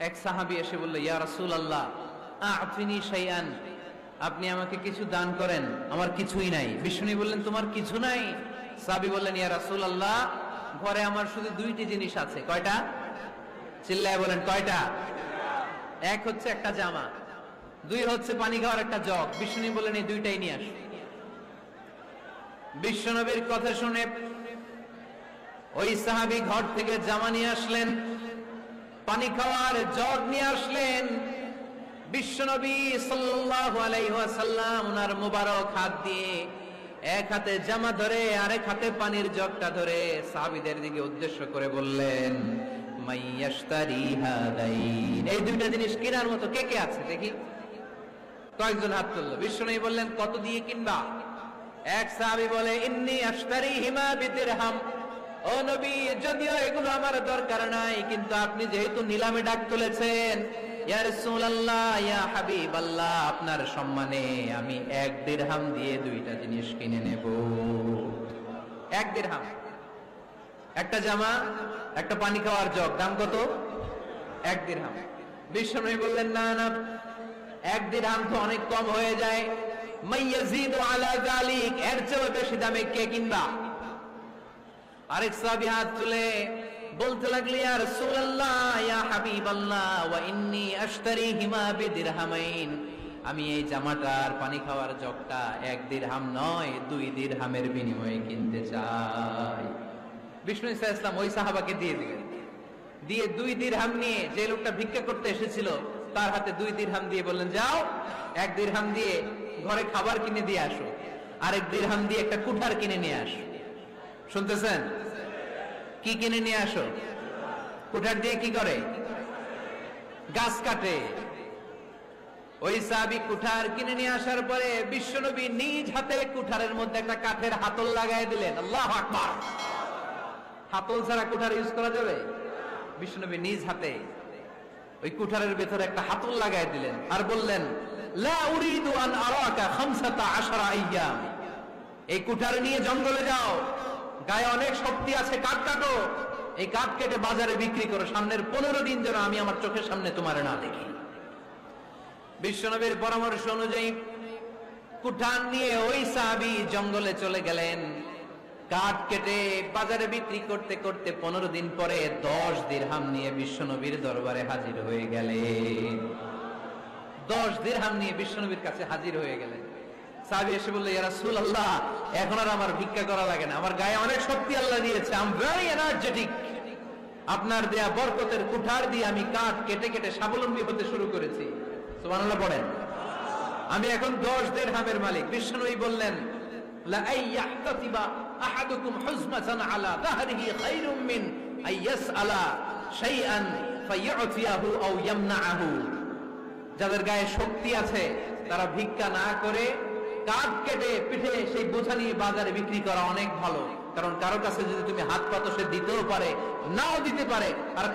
এক সাহাবী এসে বলল, ইয়া রাসূলুল্লাহ আ'তিনি শাইআন, আপনি আমাকে কিছু দান করেন, আমার কিছুই নাই। বিষ্ণু বললেন, তোমার কিছু নাই? সাহাবী বললেন, ইয়া রাসূলুল্লাহ ঘরে আমার শুধু দুইটি জিনিস আছে। কয়টা? চিল্লায় বলেন, কয়টা? এক হচ্ছে একটা জামা, দুই হচ্ছে পানি খাওয়ার একটা জগ। বিষ্ণু বললেন, এই দুইটাই নিয়ে আসো। বিশ্বনবীর কথা শুনে ওই সাহাবী ঘর থেকে জামা নিয়ে আসলেন, পানি খাওয়ার জগ নিয়ে আসলেন। বিশ্বনবী সাল্লাল্লাহু আলাইহি ওয়াসাল্লাম ওনার মুবারক হাত দিয়ে এক হাতে জামা ধরে আরেক হাতে পানির জগটা ধরে সাহাবীদের দিকে উদ্দেশ্য করে বললেন, মাইয়াশতারি হাদাইন, এই দুইটা জিনিস কেনার মতো কে কে আছে দেখি? কয়েকজন হাত তুললো। বিশ্বনবী বললেন, কত দিয়ে কিনবা? এক সাহাবী বলে, ইন্নী আশতারিহিমা বিদিরহাম, ও নবী যদিও এগুলো আমার দরকার নাই, কিন্তু আপনি যেহেতু নিলামে ডাক তুলেছেন, ইয়া রাসূলুল্লাহ ইয়া হাবিবাল্লাহ, আপনার সম্মানে আমি 1 দিরহাম দিয়ে দুইটা জিনিস কিনে নেব। 1 দিরহাম, একটা জামা, একটা পানি খাওয়ার জগ, দাম কত? 1 দিরহাম। বিশ্বনবী বললেন, না না, 1 দিরহাম তো অনেক কম হয়ে যায়, মাইয়াজিদু আলা যালিক, এর চেয়ে বেশি দামে কে কিনবা? আরেক সাহাবী হাত তুলে বলতে লাগলেন, ইয়া রাসূলুল্লাহ ইয়া হাবিবাল্লাহ ওয়া ইন্নী আশতারিহিমা বিদিরহামাইন, আমি এই জামাটার পানি খাওয়ার জগটা 1 দিরহাম নয় 2 দিরহামের বিনিময়ে কিনতে চাই। বিষ্ণু সাল্লাল্লাহু আলাইহি ওয়াসাল্লাম ওই সাহাবাকে দিয়ে দিলেন, দিয়ে 2 দিরহাম নিয়ে যে লোকটা ভিক্ষা করতে এসেছিল তার হাতে 2 দিরহাম দিয়ে বললেন, যাও 1 দিরহাম দিয়ে ঘরে খাবার কিনে দিয়ে আসো, আরেক দিরহাম দিয়ে একটা কুঠার কিনে নিয়ে আসো। শুনতেছেন? কি কিনে নিয়ে আসো? কুঠার দিয়ে কি করে? গাছ কাটে। ওই সাহাবী কুঠার কিনে নিয়ে আসার পরে বিশ্বনবী নিজ হাতে কুঠারের মধ্যে একটা কাঠের হাতল লাগাই দিলেন। আল্লাহু আকবার! হাতল ছাড়া কুঠার ইউজ করা যাবে? বিশ্বনবী নিজ হাতে ওই কুঠারের ভেতরে একটা হাতল লাগাই দিলেন আর বললেন, লা উরিদু আন আরাকা 15 আইয়াম, এই কুঠার নিয়ে জঙ্গলে যাও, গায়ে অনেক শক্তি আছে, কাঠ কাটো, এই কাঠ কেটে বাজারে বিক্রি করো, সামনের 15 দিন যেন আমি আমার চোখের সামনে তোমার না দেখি। বিশ্বনবীর পরামর্শ অনুযায়ী কুঠার নিয়ে ওই সাহাবী জঙ্গলে চলে গেলেন। কাঠ কেটে বাজারে বিক্রি করতে করতে 15 দিন পরে 10 দিরহাম নিয়ে বিশ্বনবীর দরবারে হাজির হয়ে গেলেন। 10 দিরহাম নিয়ে বিশ্বনবীর কাছে হাজির হয়ে গেলেন। সাহাবী এসে বলল, ইয়া রাসূলুল্লাহ এখন আর আমার ভিক্ষা করা লাগে না, আমার গায়ে অনেক শক্তি আল্লাহ দিয়েছে, আই এম ভেরি এনার্জেটিক, আপনার দেয়া বরকতের কুঠার দিয়ে আমি কাঠ কেটে কেটে স্বাবলম্বী হতে শুরু করেছি। সুবহানাল্লাহ পড়েন। আমি এখন 10 দিরহামের মালিক। বিশ্বনবী বললেন, লা আইয়াহতাতিবা আহাদুকুম হুজমাতান আলা যাহরিহি খায়রুম মিন আইয়াসআলা শাইআন ফায়ু'তিয়াহু আও ইয়ামনাহু, যাদের গায়ে শক্তি আছে তারা ভিক্ষা না করে কাঠ কেটে পিঠে সেই বোঝা নিয়ে বাজারে বিক্রি করা অনেক ভালো, কারণ কারো কাছে যদি তুমি হাত পাতো সে দিতেও পারে, নাও দিতে পারে। আর